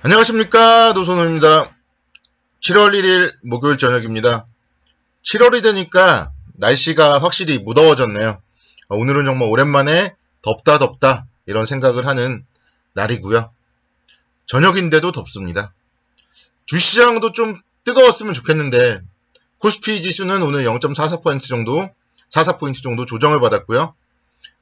안녕하십니까, 노선호입니다. 7월 1일 목요일 저녁입니다. 7월이 되니까 날씨가 확실히 무더워졌네요. 오늘은 정말 오랜만에 덥다 이런 생각을 하는 날이고요. 저녁인데도 덥습니다. 주시장도 좀 뜨거웠으면 좋겠는데 코스피 지수는 오늘 0.44% 정도 44포인트 정도 조정을 받았고요.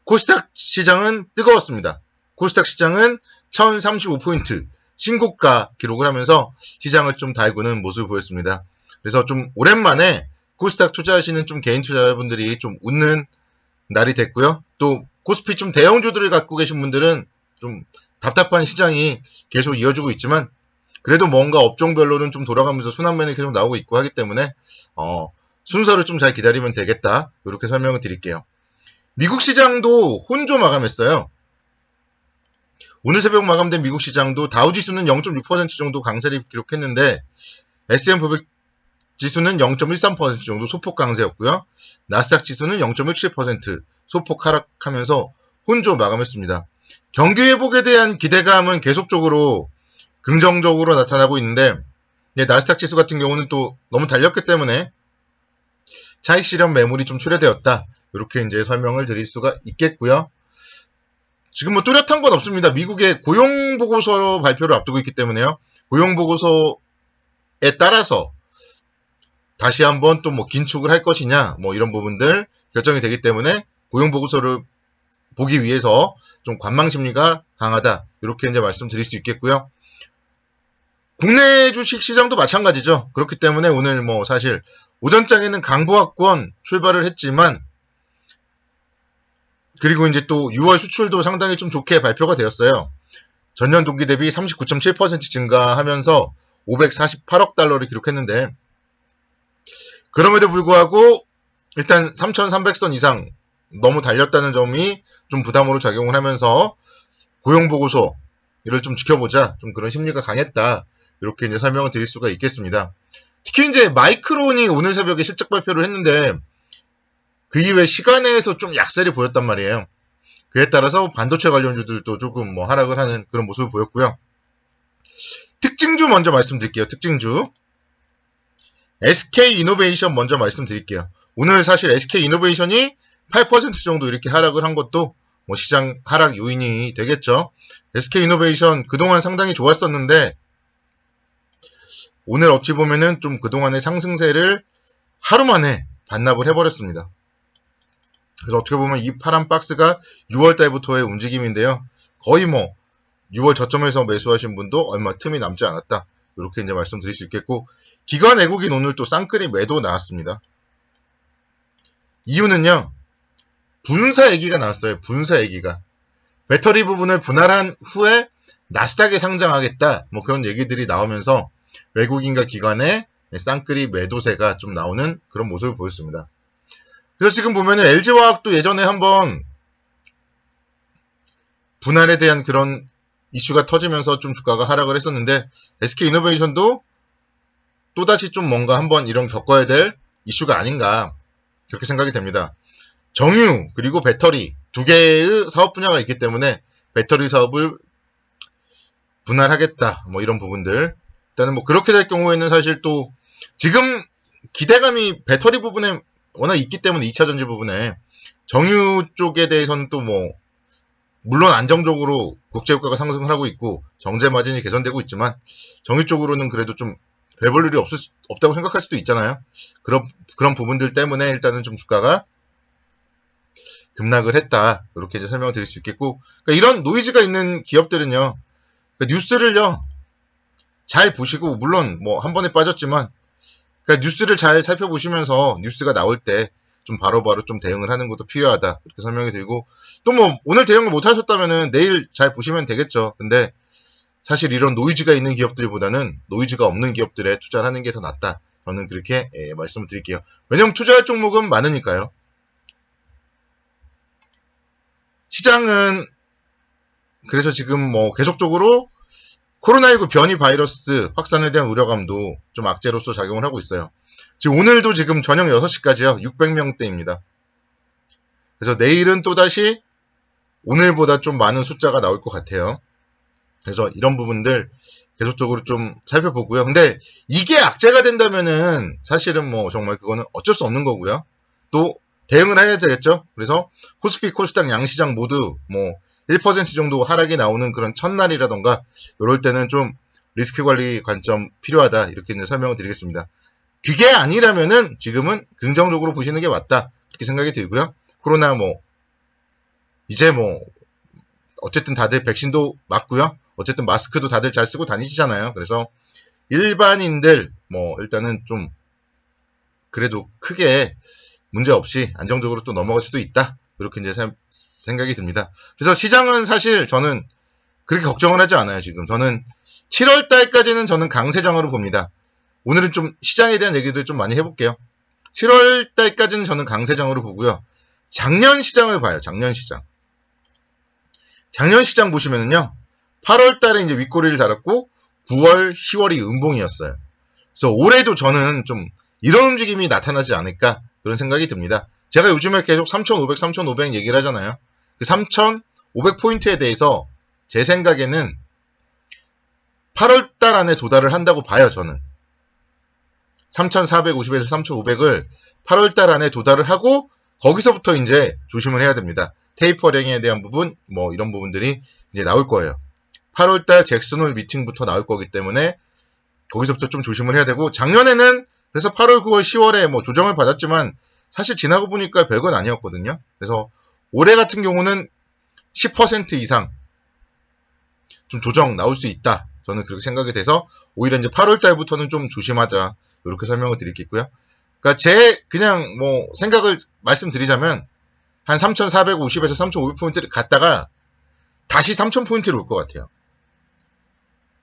코스닥 시장은 뜨거웠습니다. 코스닥 시장은 1035포인트 신고가 기록을 하면서 시장을 좀 달구는 모습을 보였습니다. 그래서 좀 오랜만에 코스닥 투자하시는 좀 개인 투자자분들이 좀 웃는 날이 됐고요. 또 코스피 좀 대형주들을 갖고 계신 분들은 좀 답답한 시장이 계속 이어지고 있지만 그래도 뭔가 업종별로는 좀 돌아가면서 순환면이 계속 나오고 있고 하기 때문에 순서를 좀 잘 기다리면 되겠다. 이렇게 설명을 드릴게요. 미국 시장도 혼조 마감했어요. 오늘 새벽 마감된 미국 시장도 다우지수는 0.6% 정도 강세를 기록했는데 S&P500 지수는 0.13% 정도 소폭 강세였고요. 나스닥 지수는 0.17% 소폭 하락하면서 혼조 마감했습니다. 경기 회복에 대한 기대감은 계속적으로 긍정적으로 나타나고 있는데 나스닥 지수 같은 경우는 또 너무 달렸기 때문에 차익 실현 매물이 좀 출회되었다. 이렇게 이제 설명을 드릴 수가 있겠고요. 지금 뭐 뚜렷한 건 없습니다. 미국의 고용보고서 발표를 앞두고 있기 때문에요. 고용보고서에 따라서 다시 한번 또 뭐 긴축을 할 것이냐, 뭐 이런 부분들 결정이 되기 때문에 고용보고서를 보기 위해서 좀 관망심리가 강하다. 이렇게 이제 말씀드릴 수 있겠고요. 국내 주식 시장도 마찬가지죠. 그렇기 때문에 오늘 뭐 사실 오전장에는 강보합권 출발을 했지만 그리고 이제 또 6월 수출도 상당히 좀 좋게 발표가 되었어요. 전년 동기 대비 39.7% 증가하면서 548억 달러를 기록했는데 그럼에도 불구하고 일단 3,300선 이상 너무 달렸다는 점이 좀 부담으로 작용을 하면서 고용보고서 이를 좀 지켜보자. 좀 그런 심리가 강했다. 이렇게 이제 설명을 드릴 수가 있겠습니다. 특히 이제 마이크론이 오늘 새벽에 실적 발표를 했는데 그 이후에 시간에서 좀 약세를 보였단 말이에요. 그에 따라서 반도체 관련주들도 조금 뭐 하락을 하는 그런 모습을 보였고요. 특징주 먼저 말씀드릴게요. 특징주. SK이노베이션 먼저 말씀드릴게요. 오늘 사실 SK이노베이션이 8% 정도 이렇게 하락을 한 것도 뭐 시장 하락 요인이 되겠죠. SK이노베이션 그동안 상당히 좋았었는데 오늘 어찌 보면은 좀 그동안의 상승세를 하루 만에 반납을 해버렸습니다. 그래서 어떻게 보면 이 파란 박스가 6월 달부터의 움직임인데요. 거의 뭐 6월 저점에서 매수하신 분도 얼마 틈이 남지 않았다. 이렇게 이제 말씀드릴 수 있겠고 기관 외국인 오늘 또 쌍끌이 매도 나왔습니다. 이유는요. 분사 얘기가 나왔어요. 분사 얘기가. 배터리 부분을 분할한 후에 나스닥에 상장하겠다. 뭐 그런 얘기들이 나오면서 외국인과 기관의 쌍끌이 매도세가 좀 나오는 그런 모습을 보였습니다. 그래서 지금 보면은 LG화학도 예전에 한번 분할에 대한 그런 이슈가 터지면서 좀 주가가 하락을 했었는데 SK이노베이션도 또다시 좀 뭔가 한번 이런 겪어야 될 이슈가 아닌가 그렇게 생각이 됩니다. 정유 그리고 배터리 두 개의 사업 분야가 있기 때문에 배터리 사업을 분할하겠다 뭐 이런 부분들 일단은 뭐 그렇게 될 경우에는 사실 또 지금 기대감이 배터리 부분에 워낙 있기 때문에 2차 전지 부분에 정유 쪽에 대해서는 또 뭐 물론 안정적으로 국제유가가 상승을 하고 있고 정제 마진이 개선되고 있지만 정유 쪽으로는 그래도 좀 배볼 일이 없다고 생각할 수도 있잖아요. 그런 부분들 때문에 일단은 좀 주가가 급락을 했다. 이렇게 이제 설명을 드릴 수 있겠고 그러니까 이런 노이즈가 있는 기업들은요. 그러니까 뉴스를요. 잘 보시고 물론 뭐 한 번에 빠졌지만 그러니까 뉴스를 잘 살펴보시면서 뉴스가 나올 때 좀 바로바로 좀 대응을 하는 것도 필요하다. 이렇게 설명이 드리고 또 뭐 오늘 대응을 못 하셨다면은 내일 잘 보시면 되겠죠. 근데 사실 이런 노이즈가 있는 기업들보다는 노이즈가 없는 기업들에 투자를 하는 게 더 낫다. 저는 그렇게 말씀을 드릴게요. 왜냐면 투자할 종목은 많으니까요. 시장은 그래서 지금 뭐 계속적으로 코로나19 변이 바이러스 확산에 대한 우려감도 좀 악재로서 작용을 하고 있어요. 지금 오늘도 지금 저녁 6시까지요. 600명대입니다. 그래서 내일은 또다시 오늘보다 좀 많은 숫자가 나올 것 같아요. 그래서 이런 부분들 계속적으로 좀 살펴보고요. 근데 이게 악재가 된다면은 사실은 뭐 정말 그거는 어쩔 수 없는 거고요. 또 대응을 해야 되겠죠. 그래서 코스피, 코스닥, 양시장 모두 뭐 1% 정도 하락이 나오는 그런 첫날이라던가 이럴 때는 좀 리스크 관리 관점 필요하다 이렇게 이제 설명을 드리겠습니다. 그게 아니라면은 지금은 긍정적으로 보시는 게 맞다 이렇게 생각이 들고요. 코로나 뭐 이제 뭐 어쨌든 다들 백신도 맞고요. 어쨌든 마스크도 다들 잘 쓰고 다니시잖아요. 그래서 일반인들 뭐 일단은 좀 그래도 크게 문제 없이 안정적으로 또 넘어갈 수도 있다. 이렇게 이제 생각이 듭니다. 그래서 시장은 사실 저는 그렇게 걱정을 하지 않아요. 지금 저는 7월 달까지는 저는 강세장으로 봅니다. 오늘은 좀 시장에 대한 얘기들 좀 많이 해볼게요. 7월 달까지는 저는 강세장으로 보고요. 작년 시장을 봐요. 작년 시장. 작년 시장 보시면은요. 8월 달에 이제 윗꼬리를 달았고 9월, 10월이 음봉이었어요. 그래서 올해도 저는 좀 이런 움직임이 나타나지 않을까 그런 생각이 듭니다. 제가 요즘에 계속 3,500 얘기를 하잖아요. 그 3,500포인트에 대해서 제 생각에는 8월 달 안에 도달을 한다고 봐요, 저는. 3,450에서 3,500을 8월 달 안에 도달을 하고 거기서부터 이제 조심을 해야 됩니다. 테이퍼링에 대한 부분, 뭐 이런 부분들이 이제 나올 거예요. 8월 달 잭슨홀 미팅부터 나올 거기 때문에 거기서부터 좀 조심을 해야 되고 작년에는 그래서 8월, 9월, 10월에 뭐 조정을 받았지만 사실 지나고 보니까 별건 아니었거든요. 그래서 올해 같은 경우는 10% 이상 좀 조정 나올 수 있다. 저는 그렇게 생각이 돼서 오히려 이제 8월 달부터는 좀 조심하자. 이렇게 설명을 드리겠고요. 그러니까 제 그냥 뭐 생각을 말씀드리자면 한 3,450에서 3,500포인트를 갔다가 다시 3,000포인트로 올 것 같아요.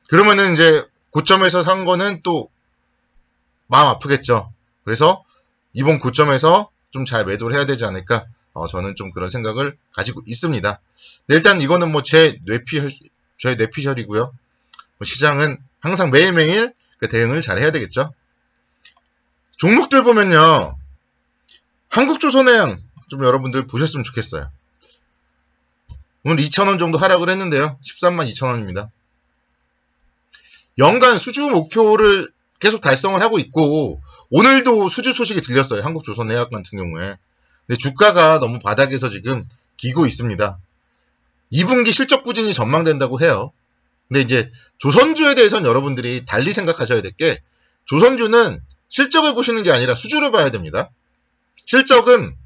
그러면은 이제 고점에서 산 거는 또 마음 아프겠죠. 그래서 이번 고점에서 좀 잘 매도를 해야 되지 않을까. 저는 좀 그런 생각을 가지고 있습니다. 네, 일단 이거는 뭐 제 뇌피셜이고요. 시장은 항상 매일매일 그 대응을 잘 해야 되겠죠. 종목들 보면요. 한국조선해양 좀 여러분들 보셨으면 좋겠어요. 오늘 2,000원 정도 하락을 했는데요. 13만 2,000원입니다. 연간 수주 목표를 계속 달성을 하고 있고 오늘도 수주 소식이 들렸어요. 한국조선해양 같은 경우에. 근데 주가가 너무 바닥에서 지금 기고 있습니다. 2분기 실적 부진이 전망된다고 해요. 근데 이제 조선주에 대해서는 여러분들이 달리 생각하셔야 될 게 조선주는 실적을 보시는 게 아니라 수주를 봐야 됩니다. 실적은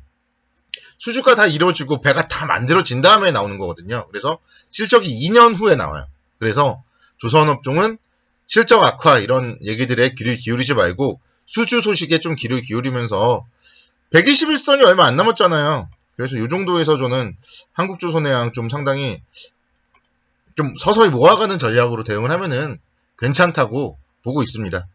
수주가 다 이루어지고 배가 다 만들어진 다음에 나오는 거거든요. 그래서 실적이 2년 후에 나와요. 그래서 조선업종은 실적 악화 이런 얘기들에 귀를 기울이지 말고 수주 소식에 좀 귀를 기울이면서 121선이 얼마 안 남았잖아요. 그래서 이 정도에서 저는 한국조선해양 좀 상당히 좀 서서히 모아가는 전략으로 대응을 하면은 괜찮다고 보고 있습니다.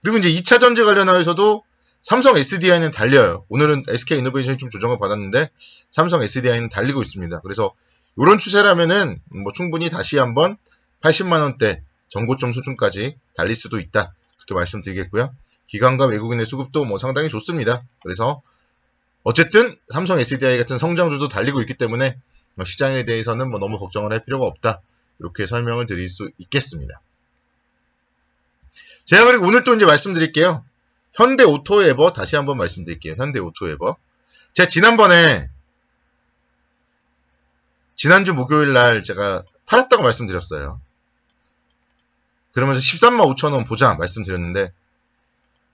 그리고 이제 2차 전지 관련해서도 삼성 SDI는 달려요. 오늘은 SK이노베이션이 좀 조정을 받았는데 삼성 SDI는 달리고 있습니다. 그래서 이런 추세라면은 뭐 충분히 다시 한번 80만원대 전고점 수준까지 달릴 수도 있다. 그렇게 말씀드리겠고요. 기관과 외국인의 수급도 뭐 상당히 좋습니다. 그래서 어쨌든 삼성 SDI 같은 성장주도 달리고 있기 때문에 시장에 대해서는 뭐 너무 걱정을 할 필요가 없다. 이렇게 설명을 드릴 수 있겠습니다. 제가 그리고 오늘 또 이제 말씀드릴게요. 현대오토에버 다시 한번 말씀드릴게요. 현대오토에버. 제가 지난주 목요일 날 제가 팔았다고 말씀드렸어요. 그러면서 13만 5천원 보자 말씀드렸는데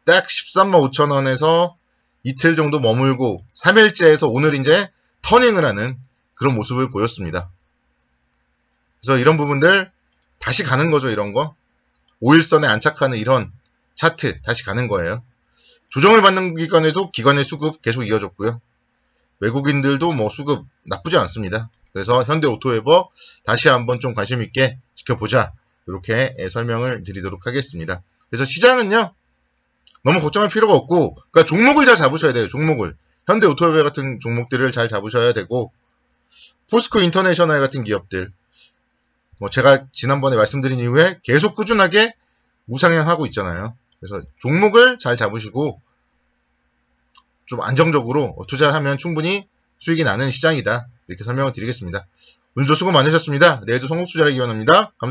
딱 13만 5천원에서 이틀 정도 머물고 3일째에서 오늘 이제 터닝을 하는 그런 모습을 보였습니다. 그래서 이런 부분들 다시 가는 거죠. 이런 거. 5일선에 안착하는 이런 차트 다시 가는 거예요. 조정을 받는 기간에도 기관의 수급 계속 이어졌고요. 외국인들도 뭐 수급 나쁘지 않습니다. 그래서 현대오토에버 다시 한번 좀 관심 있게 지켜보자. 이렇게 설명을 드리도록 하겠습니다. 그래서 시장은요. 너무 걱정할 필요가 없고 그러니까 종목을 잘 잡으셔야 돼요. 종목을. 현대오토에버 같은 종목들을 잘 잡으셔야 되고 포스코 인터내셔널 같은 기업들 뭐 제가 지난번에 말씀드린 이후에 계속 꾸준하게 우상향하고 있잖아요. 그래서 종목을 잘 잡으시고 좀 안정적으로 투자를 하면 충분히 수익이 나는 시장이다. 이렇게 설명을 드리겠습니다. 오늘도 수고 많으셨습니다. 내일도 성공투자를 기원합니다. 감사합니다.